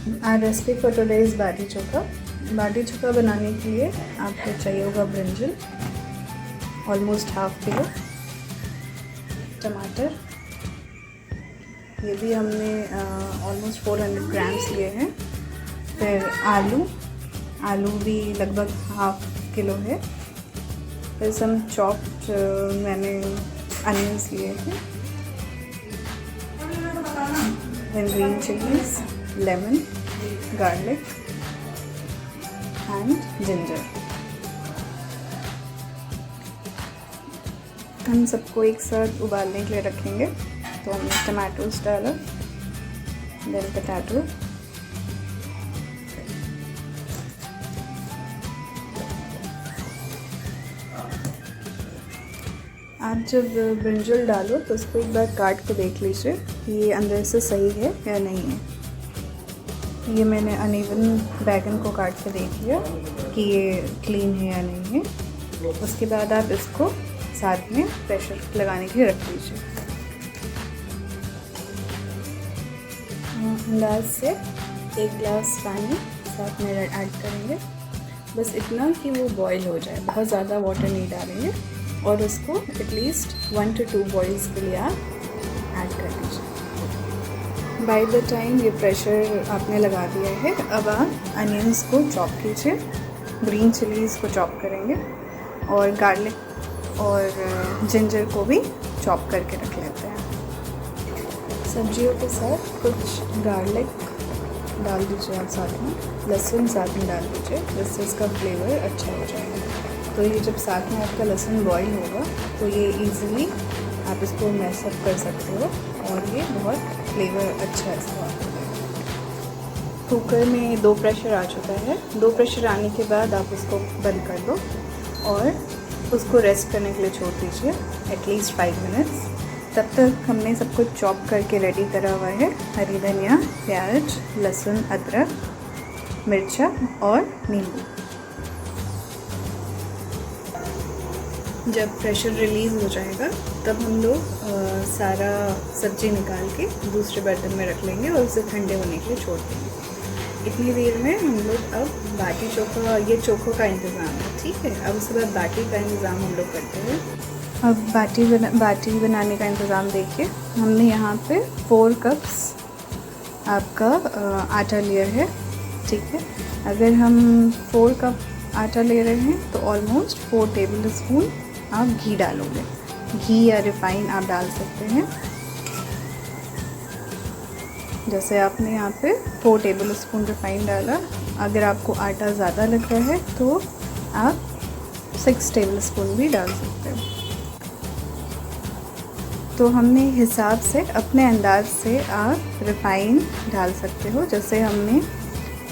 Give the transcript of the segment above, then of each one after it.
Recipe for today's बाटी चोखा। बाटी चोखा बनाने के लिए आपको चाहिए होगा ब्रिंजल ऑलमोस्ट हाफ किलो, टमाटर ये भी हमने ऑलमोस्ट 400 ग्राम्स लिए हैं। फिर आलू भी लगभग हाफ किलो है। फिर सम चॉप्ड मैंने अनियंस लिए हैं। then green chilies, lemon, garlic and ginger। हम सबको एक साथ उबालने के लिए रखेंगे। तो हमने टमाटोज डाला, देन पोटैटो, आप जब ब्रिंजल डालो तो उसको एक बार काट के देख लीजिए कि ये अंदर से सही है या नहीं है। ये मैंने अनइवन बैगन को काट के देख लिया कि ये क्लीन है या नहीं है। उसके बाद आप इसको साथ में प्रेशर लगाने के लिए रख लीजिए। अंदाज से 1 गिलास पानी साथ में ऐड करेंगे, बस इतना कि वो बॉईल हो जाए, बहुत ज़्यादा वाटर नहीं डालेंगे। और उसको एटलीस्ट 1 to 2 बॉइल्स के लिए आप ऐड कर लीजिए। बाय द टाइम ये प्रेशर आपने लगा दिया है, अब आप अनियंस को चॉप कीजिए, ग्रीन चिलीज़ को चॉप करेंगे और गार्लिक और जिंजर को भी चॉप करके रख लेते हैं। सब्जियों के साथ कुछ गार्लिक डाल दीजिए आप साथ में, लहसुन साथ में डाल दीजिए, जिससे इसका फ्लेवर अच्छा हो जाएगा। तो ये जब साथ में आपका लहसुन बॉईल होगा तो ये इजीली आप इसको मैशअप कर सकते हो और ये बहुत फ्लेवर अच्छा इसका आता है। कुकर में 2 प्रेशर आ चुका है। 2 प्रेशर आने के बाद आप उसको बंद कर दो और उसको रेस्ट करने के लिए छोड़ दीजिए एटलीस्ट 5 मिनट्स। तब तक हमने सब कुछ चॉप करके रेडी करा हुआ है। हरी धनिया, प्याज, लहसुन, अदरक, मिर्चा और नींबू। जब प्रेशर रिलीज़ हो जाएगा तब हम लोग सारा सब्ज़ी निकाल के दूसरे बर्तन में रख लेंगे और उसे ठंडे होने के लिए छोड़ देंगे। इतनी देर में हम लोग अब बाटी चोखा, ये चोखों का इंतज़ाम है, ठीक है। अब उसके बाद बाटी का इंतज़ाम हम लोग करते हैं। अब बाटी बनाने का इंतज़ाम देखिए। हमने यहाँ पे 4 कप्स आपका आटा लिया है, ठीक है। अगर हम 4 कप आटा ले रहे हैं तो ऑलमोस्ट 4 टेबल स्पून आप घी डालोगे। घी या रिफाइन आप डाल सकते हैं। जैसे आपने यहाँ पे 4 टेबल स्पून रिफाइन डाला। अगर आपको आटा ज़्यादा लग रहा है तो आप 6 टेबल स्पून भी डाल सकते हो। तो हमने हिसाब से, अपने अंदाज से आप रिफाइन डाल सकते हो। जैसे हमने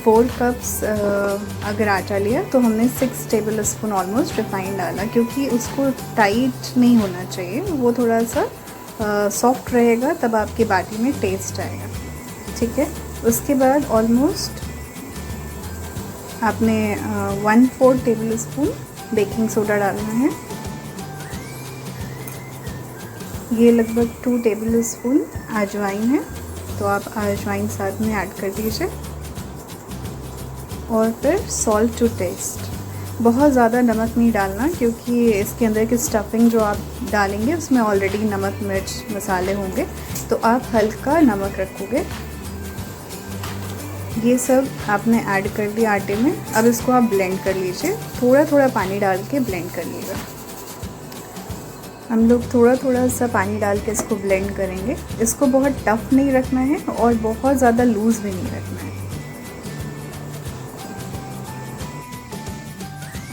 4 कप्स अगर आटा लिया तो हमने 6 टेबल स्पून ऑलमोस्ट रिफाइन डाला, क्योंकि उसको टाइट नहीं होना चाहिए, वो थोड़ा सा सॉफ्ट रहेगा, तब आपकी बाटी में टेस्ट आएगा, ठीक है। उसके बाद ऑलमोस्ट आपने 1/4 टेबल स्पून बेकिंग सोडा डालना है। ये लगभग 2 टेबल स्पून अजवाइन है, तो आप अजवाइन साथ में ऐड कर दीजिए। और फिर सॉल्ट टू टेस्ट। बहुत ज़्यादा नमक नहीं डालना, क्योंकि इसके अंदर की स्टफिंग जो आप डालेंगे उसमें ऑलरेडी नमक, मिर्च, मसाले होंगे, तो आप हल्का नमक रखोगे। ये सब आपने ऐड कर दिया आटे में। अब इसको आप ब्लेंड कर लीजिए, थोड़ा थोड़ा पानी डाल के ब्लेंड करिएगा। हम लोग थोड़ा थोड़ा सा पानी डाल के इसको ब्लेंड करेंगे। इसको बहुत टफ़ नहीं रखना है और बहुत ज़्यादा लूज़ भी नहीं रखना है।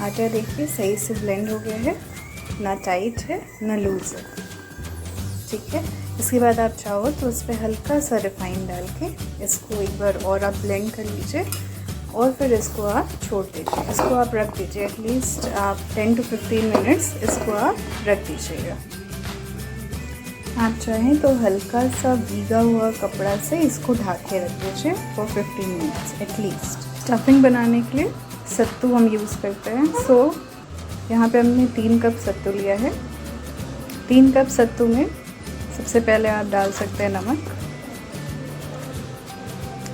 आटा देखिए सही से ब्लेंड हो गया है, ना टाइट है ना लूज़ है, ठीक है। इसके बाद आप चाहो तो उस पर हल्का सा रिफाइन डाल के इसको एक बार और आप ब्लेंड कर लीजिए और फिर इसको आप छोड़ दीजिए। इसको आप रख दीजिए एटलीस्ट आप 10 to 15 मिनट्स इसको आप रख दीजिएगा। आप चाहें तो हल्का सा भीगा हुआ कपड़ा से इसको ढक के रख दीजिए फॉर 15 मिनट्स एटलीस्ट। स्टफिंग बनाने के लिए सत्तू हम यूज़ करते हैं। सो यहाँ पे हमने 3 कप सत्तू लिया है। 3 कप सत्तू में सबसे पहले आप डाल सकते हैं नमक।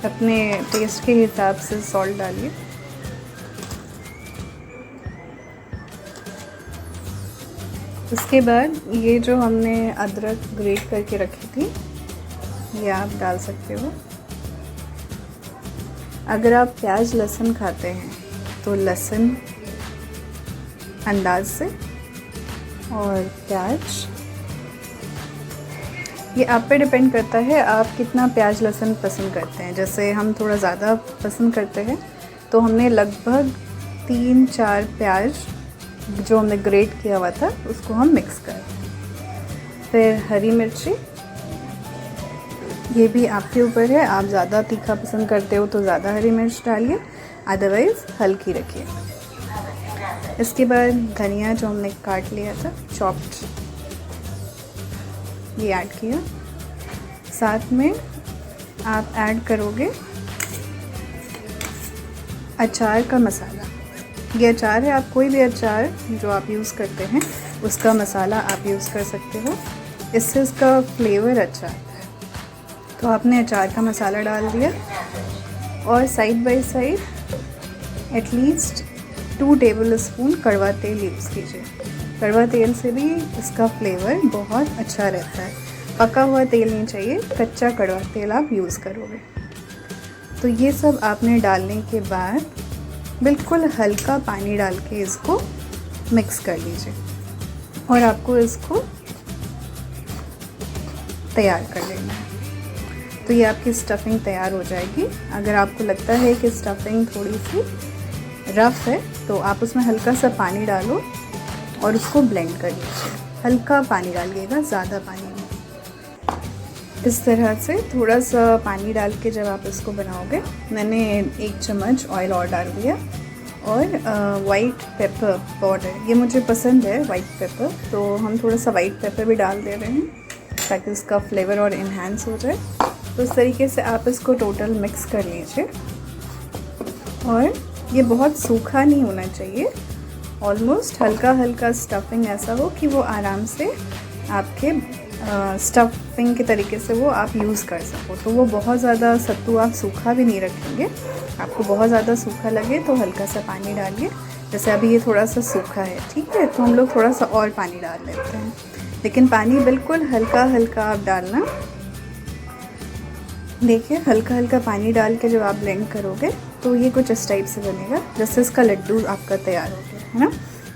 अपने टेस्ट के हिसाब से सॉल्ट डालिए। उसके बाद ये जो हमने अदरक ग्रेट करके रखी थी ये आप डाल सकते हो। अगर आप प्याज लहसुन खाते हैं तो लहसुन अंदाज से, और प्याज ये आप पे डिपेंड करता है आप कितना प्याज लहसुन पसंद करते हैं। जैसे हम थोड़ा ज़्यादा पसंद करते हैं तो हमने लगभग 3-4 प्याज जो हमने ग्रेट किया हुआ था उसको हम मिक्स करें। फिर हरी मिर्ची, ये भी आपके ऊपर है, आप ज़्यादा तीखा पसंद करते हो तो ज़्यादा हरी मिर्च डालिए, अदरवाइज़ हल्की रखिए। इसके बाद धनिया जो हमने काट लिया था चॉप्ड, ये ऐड किया। साथ में आप ऐड करोगे अचार का मसाला। ये अचार है, आप कोई भी अचार जो आप यूज़ करते हैं उसका मसाला आप यूज़ कर सकते हो, इससे इसका फ्लेवर अच्छा आता है। तो आपने अचार का मसाला डाल दिया और side by side at least 2 table spoon कड़वा तेल यूज़ कीजिए। कड़वा तेल से भी इसका फ्लेवर बहुत अच्छा रहता है। पका हुआ तेल नहीं चाहिए, कच्चा कड़वा तेल आप यूज़ करोगे। तो ये सब आपने डालने के बाद बिल्कुल हल्का पानी डाल के इसको मिक्स कर लीजिए और आपको इसको तैयार कर लेना है। तो ये आपकी स्टफिंग तैयार हो जाएगी। अगर आपको लगता है कि स्टफिंग थोड़ी सी रफ़ है तो आप उसमें हल्का सा पानी डालो और उसको ब्लेंड कर लीजिए। हल्का पानी डालिएगा, ज़्यादा पानी नहीं। इस तरह से थोड़ा सा पानी डाल के जब आप इसको बनाओगे, मैंने 1 चम्मच ऑयल और डाल दिया और वाइट पेपर पाउडर, ये मुझे पसंद है वाइट पेपर, तो हम थोड़ा सा वाइट पेपर भी डाल दे रहे हैं ताकि उसका फ्लेवर और इन्हांस हो जाए। तो इस तरीके से आप इसको टोटल मिक्स कर लीजिए। और ये बहुत सूखा नहीं होना चाहिए, ऑलमोस्ट हल्का हल्का स्टफिंग ऐसा हो कि वो आराम से आपके स्टफिंग के तरीके से वो आप यूज़ कर सको। तो वो बहुत ज़्यादा सत्तू आप सूखा भी नहीं रखेंगे, आपको बहुत ज़्यादा सूखा लगे तो हल्का सा पानी डालिए। जैसे अभी ये थोड़ा सा सूखा है, ठीक है, तो हम लोग थोड़ा सा और पानी डाल लेते हैं, लेकिन पानी बिल्कुल हल्का हल्का आप डालना। देखिए हल्का हल्का पानी डाल के जब आप ब्लेंड करोगे तो ये कुछ इस टाइप से बनेगा, जैसे इसका लड्डू आपका तैयार हो गया है ना।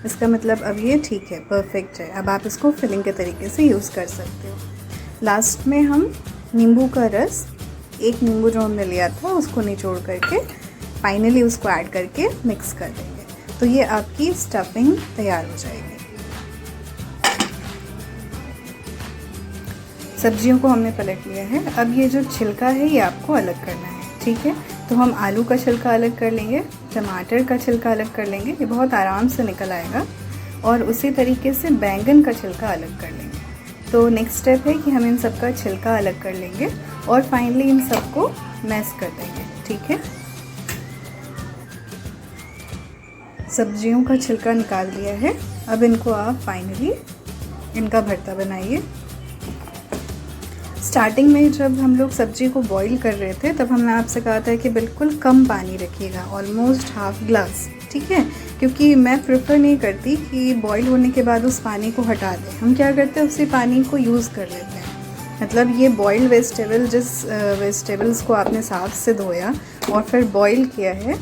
इसका मतलब अब ये ठीक है, परफेक्ट है। अब आप इसको फिलिंग के तरीके से यूज़ कर सकते हो। लास्ट में हम नींबू का रस, 1 नींबू जो हमने लिया था उसको निचोड़ करके फाइनली उसको ऐड करके मिक्स कर देंगे। तो ये आपकी स्टफिंग तैयार हो जाएगी। सब्जियों को हमने पलट लिया है। अब ये जो छिलका है ये आपको अलग करना है, ठीक है। तो हम आलू का छिलका अलग कर लेंगे, टमाटर का छिलका अलग कर लेंगे, ये बहुत आराम से निकल आएगा। और उसी तरीके से बैंगन का छिलका अलग कर लेंगे। तो नेक्स्ट स्टेप है कि हम इन सब का छिलका अलग कर लेंगे और फाइनली इन सबको मैश कर देंगे, ठीक है। सब्जियों का छिलका निकाल दिया है। अब इनको आप फाइनली इनका भरता बनाइए। स्टार्टिंग में जब हम लोग सब्जी को बॉईल कर रहे थे तब हमने आपसे कहा था कि बिल्कुल कम पानी रखिएगा, ऑलमोस्ट हाफ ग्लास, ठीक है। क्योंकि मैं प्रेफर नहीं करती कि बॉईल होने के बाद उस पानी को हटा दें। हम क्या करते हैं, उसी पानी को यूज़ कर लेते हैं। मतलब ये बॉइल्ड वेजिटेबल, जिस वेजिटेबल्स को आपने साफ से धोया और फिर बॉईल किया है,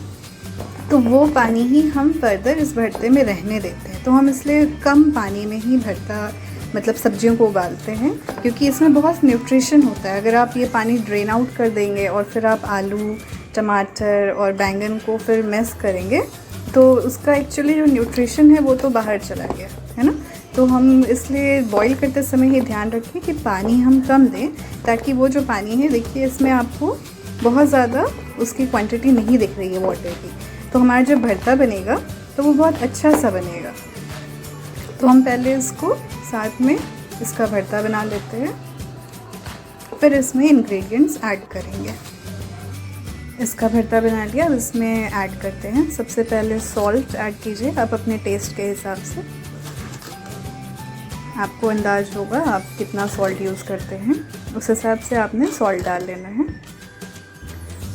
तो वो पानी ही हम फर्दर इस भरते में रहने देते हैं। तो हम इसलिए कम पानी में ही भरता मतलब सब्जियों को उबालते हैं, क्योंकि इसमें बहुत न्यूट्रिशन होता है। अगर आप ये पानी ड्रेन आउट कर देंगे और फिर आप आलू, टमाटर और बैंगन को फिर मैश करेंगे तो उसका एक्चुअली जो न्यूट्रिशन है वो तो बाहर चला गया है ना। तो हम इसलिए बॉईल करते समय ये ध्यान रखें कि पानी हम कम दें, ताकि वो जो पानी है, देखिए इसमें आपको बहुत ज़्यादा उसकी क्वांटिटी नहीं दिख रही है वाटर की। तो हमारा जब भरता बनेगा तो वो बहुत अच्छा सा बनेगा। तो हम पहले इसको साथ में इसका भरता बना लेते हैं, फिर इसमें इंग्रेडिएंट्स ऐड करेंगे। इसका भरता बना लिया, अब इसमें ऐड करते हैं। सबसे पहले सॉल्ट ऐड कीजिए आप अपने टेस्ट के हिसाब से। आपको अंदाज होगा आप कितना सॉल्ट यूज़ करते हैं, उस हिसाब से आपने सॉल्ट डाल लेना है।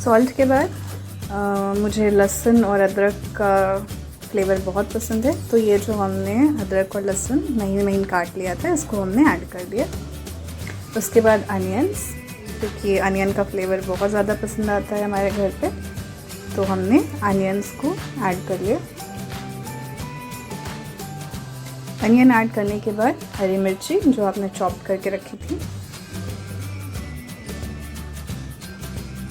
सॉल्ट के बाद मुझे लहसुन और अदरक का फ्लेवर बहुत पसंद है, तो ये जो हमने अदरक और लहसुन महीन महीन काट लिया था इसको हमने ऐड कर दिया। उसके बाद अनियंस, क्योंकि अनियन का फ्लेवर बहुत ज़्यादा पसंद आता है हमारे घर पे, तो हमने अनियंस को ऐड कर लिया। अनियन ऐड करने के बाद हरी मिर्ची जो आपने चॉप करके रखी थी।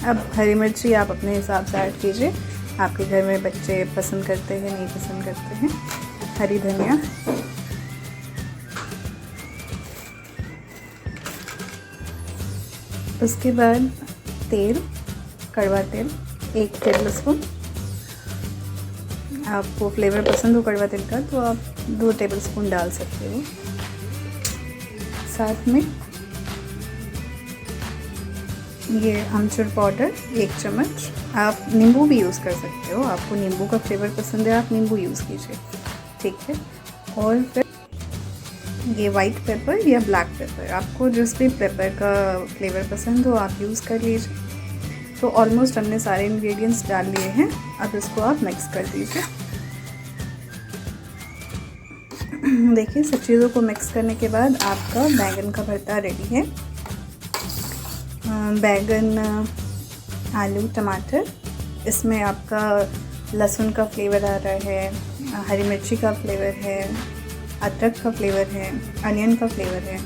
अब हरी मिर्ची आप अपने हिसाब से ऐड कीजिए, आपके घर में बच्चे पसंद करते हैं नहीं पसंद करते हैं। हरी धनिया, उसके बाद तेल, कड़वा तेल 1 टेबलस्पून। आपको फ्लेवर पसंद हो कड़वा तेल का तो आप 2 टेबलस्पून डाल सकते हो। साथ में ये अमचूर पाउडर 1 चम्मच। आप नींबू भी यूज़ कर सकते हो, आपको नींबू का फ्लेवर पसंद है आप नींबू यूज़ कीजिए, ठीक है। और फिर ये वाइट पेपर या ब्लैक पेपर, आपको जिस भी पेपर का फ्लेवर पसंद हो आप यूज़ कर लीजिए। तो ऑलमोस्ट हमने सारे इंग्रेडिएंट्स डाल लिए हैं, अब इसको आप मिक्स कर दीजिए। देखिए सब चीज़ों को मिक्स करने के बाद आपका बैंगन का भरता रेडी है। बैंगन, आलू, टमाटर, इसमें आपका लहसुन का फ्लेवर आ रहा है, हरी मिर्ची का फ्लेवर है, अदरक का फ्लेवर है, अनियन का फ्लेवर है।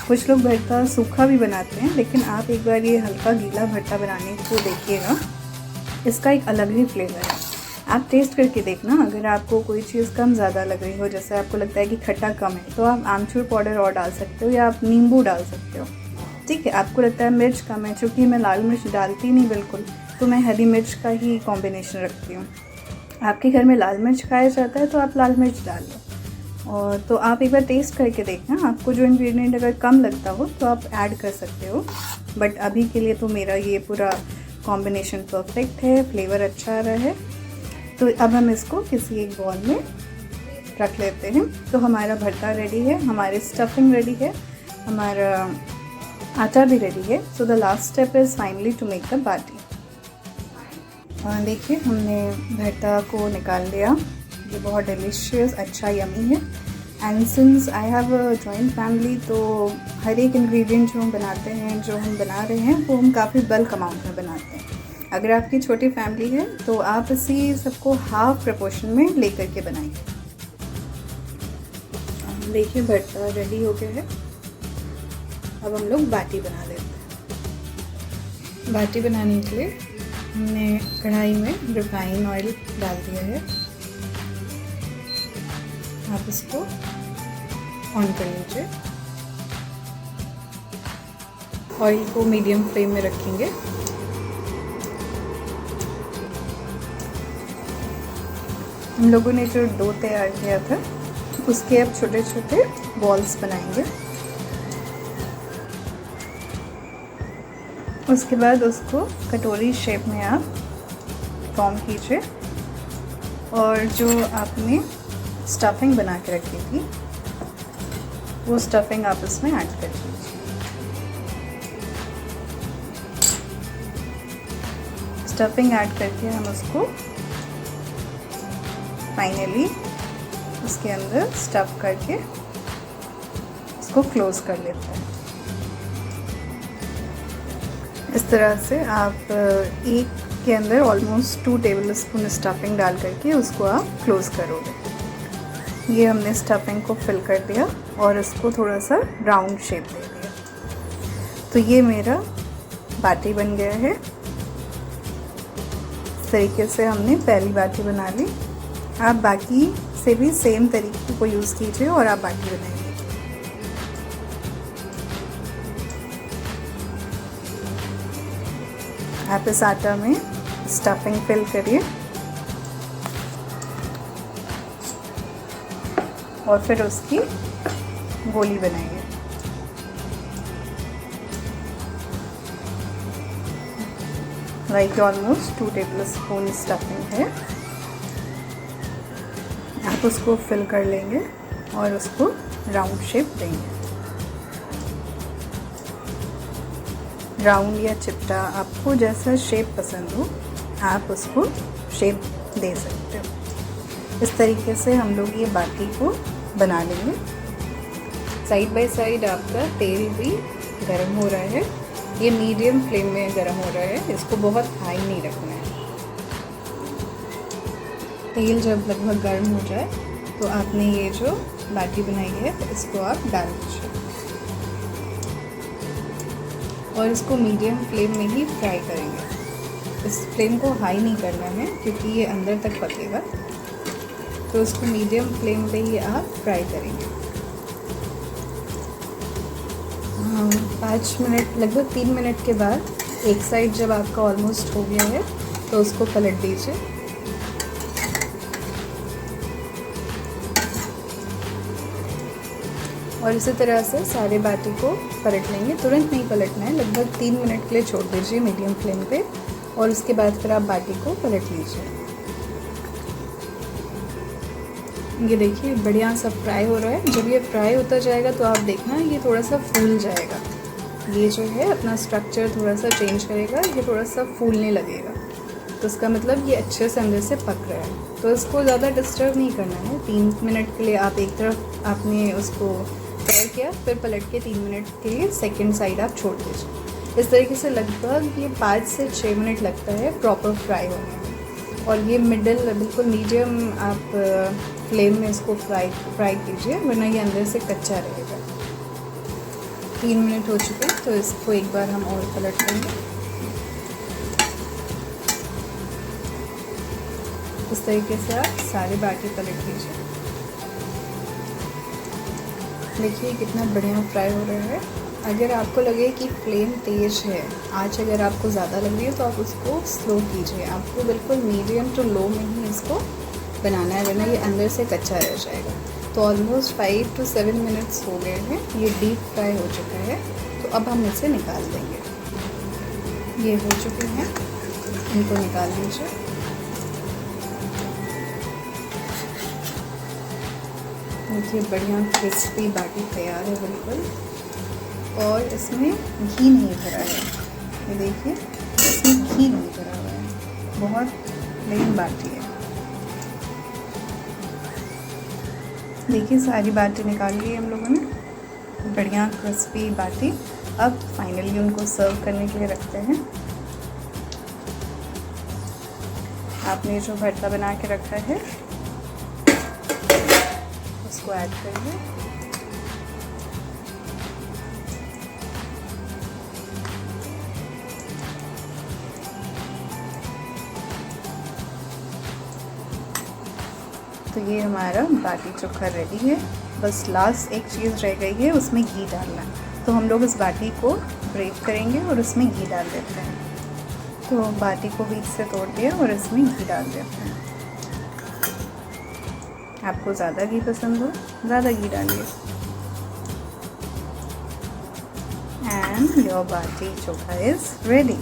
कुछ लोग भरता सूखा भी बनाते हैं, लेकिन आप एक बार ये हल्का गीला भरता बनाने को देखिएगा, इसका एक अलग ही फ्लेवर है। आप टेस्ट करके देखना, अगर आपको कोई चीज़ कम ज़्यादा लग रही हो, जैसे आपको लगता है कि खट्टा कम है, तो आप आमचूर पाउडर और डाल सकते हो या आप नींबू डाल सकते हो, ठीक है। आपको लगता है मिर्च कम है, चूँकि मैं लाल मिर्च डालती नहीं बिल्कुल, तो मैं हरी मिर्च का ही कॉम्बिनेशन रखती हूँ। आपके घर में लाल मिर्च खाया जाता है तो आप लाल मिर्च डाल लो, और तो आप एक बार टेस्ट करके देखना, आपको जो इंग्रेडिएंट अगर कम लगता हो तो आप ऐड कर सकते हो। बट अभी के लिए तो मेरा ये पूरा कॉम्बिनेशन परफेक्ट है, फ्लेवर अच्छा आ रहा है। तो अब हम इसको किसी एक बॉल में रख लेते हैं। तो हमारा भरता रेडी है, हमारी स्टफिंग रेडी है, हमारा आटा भी रेडी है। So the last step is finally to make the baati. देखिए हमने भरता को निकाल लिया, ये बहुत डिलीशियस अच्छा यमी है। And since I have a joint family, तो हर एक इंग्रेडिएंट जो हम बनाते हैं, जो हम बना रहे हैं, वो हम काफ़ी बल्क अमाउंट में बनाते हैं। अगर आपकी छोटी फैमिली है तो आप इसी सबको हाफ प्रपोर्शन में लेकर के बनाइए। देखिए भरता रेडी हो गया है, अब हम लोग बाटी बना लेते हैं। बाटी बनाने के लिए हमने कढ़ाई में रिफाइन ऑयल डाल दिया है, आप इसको ऑन कर लीजिए। ऑयल को मीडियम फ्लेम में रखेंगे। हम लोगों ने जो डो तैयार किया था उसके अब छोटे छोटे बॉल्स बनाएंगे। उसके बाद उसको कटोरी शेप में आप फॉर्म कीजिए, और जो आपने स्टफिंग बना के रखी थी वो स्टफिंग आप इसमें ऐड कर दीजिए। स्टफिंग ऐड करके हम उसको फाइनली उसके अंदर स्टफ करके इसको क्लोज कर लेते हैं। इस तरह से आप एक के अंदर ऑलमोस्ट 2 टेबलस्पून स्टफिंग डाल करके उसको आप क्लोज करोगे। ये हमने स्टफिंग को फिल कर दिया और इसको थोड़ा सा राउंड शेप दे दिया। तो ये मेरा बाटी बन गया है। इस तरीके से हमने पहली बाटी बना ली। आप बाकी से भी सेम तरीके को यूज़ कीजिए और आप बाटी बनाइए। आप इस आटा में स्टफिंग फिल करिए और फिर उसकी गोली बनाइए। लाइक ऑलमोस्ट 2 टेबलस्पून स्टफिंग है। आप उसको फिल कर लेंगे और उसको राउंड शेप देंगे। राउंड या चिपटा, आपको जैसा शेप पसंद हो आप उसको शेप दे सकते हो। इस तरीके से हम लोग ये बाटी को बना लेंगे। साइड बाय साइड आपका तेल भी गर्म हो रहा है, ये मीडियम फ्लेम में गर्म हो रहा है, इसको बहुत हाई नहीं रखना है। तेल जब लगभग गर्म हो जाए तो आपने ये जो बाटी बनाई है इसको आप डाल दीजिए और इसको मीडियम फ्लेम में ही फ्राई करेंगे। इस फ्लेम को हाई नहीं करना है क्योंकि ये अंदर तक पकेगा, तो इसको मीडियम फ्लेम पे ही आप फ्राई करेंगे। 5 मिनट, लगभग 3 मिनट के बाद एक साइड जब आपका ऑलमोस्ट हो गया है तो उसको पलट दीजिए। और इसी तरह से सारे बाटी को पलट लेंगे। तुरंत नहीं पलटना है, लगभग 3 मिनट के लिए छोड़ दीजिए मीडियम फ्लेम पे और उसके बाद फिर आप बाटी को पलट लीजिए। ये देखिए बढ़िया सा फ्राई हो रहा है। जब ये फ्राई होता जाएगा तो आप देखना ये थोड़ा सा फूल जाएगा। ये जो है अपना स्ट्रक्चर थोड़ा सा चेंज करेगा, ये थोड़ा सा फूलने लगेगा, तो इसका मतलब ये अच्छे से अंदर से पक रहा है। तो इसको ज़्यादा डिस्टर्ब नहीं करना है। 3 मिनट के लिए आप एक तरफ आपने उसको फ्राई किया, फिर पलट के 3 मिनट के लिए सेकंड साइड आप छोड़ दीजिए। इस तरीके से लगभग ये 5 से 6 मिनट लगता है प्रॉपर फ्राई होने में। और ये मिडल बिल्कुल मीडियम आप फ्लेम में इसको फ्राई कीजिए, वरना ये अंदर से कच्चा रहेगा। 3 मिनट हो चुके हैं तो इसको एक बार हम और पलट लेंगे। इस तरीके से आप सारे बाटी पलट लीजिए। देखिए कितना बढ़िया फ्राई हो रहा है। अगर आपको लगे कि फ्लेम तेज़ है, आँच अगर आपको ज़्यादा लग रही है तो आप उसको स्लो कीजिए। आपको बिल्कुल मीडियम टू लो में ही इसको बनाना है, वरना ये अंदर से कच्चा रह जाएगा। तो ऑलमोस्ट 5 to 7 मिनट्स हो गए हैं, ये डीप फ्राई हो चुका है। तो अब हम इसे निकाल देंगे। ये हो चुके हैं, इनको निकाल लीजिए। देखिए बढ़िया क्रिस्पी बाटी तैयार है बिल्कुल, और इसमें घी नहीं भरा है। ये देखिए इसमें घी नहीं भरा हुआ है, बहुत प्लेन बाटी है। देखिए सारी बाटी निकाल ली हम लोगों ने, बढ़िया क्रिस्पी बाटी। अब फाइनली उनको सर्व करने के लिए रखते हैं। आपने जो भरता बना के रखा है उसको ऐड करिए। तो ये हमारा बाटी चोखा रेडी है। बस लास्ट एक चीज़ रह गई है, उसमें घी डालना। तो हम लोग इस बाटी को ब्रेक करेंगे और उसमें घी डाल देते हैं। तो बाटी को बीच से तोड़ दिया और इसमें घी डाल देते हैं। आपको ज़्यादा घी पसंद हो ज़्यादा घी डालिए। And your baati chokha is ready.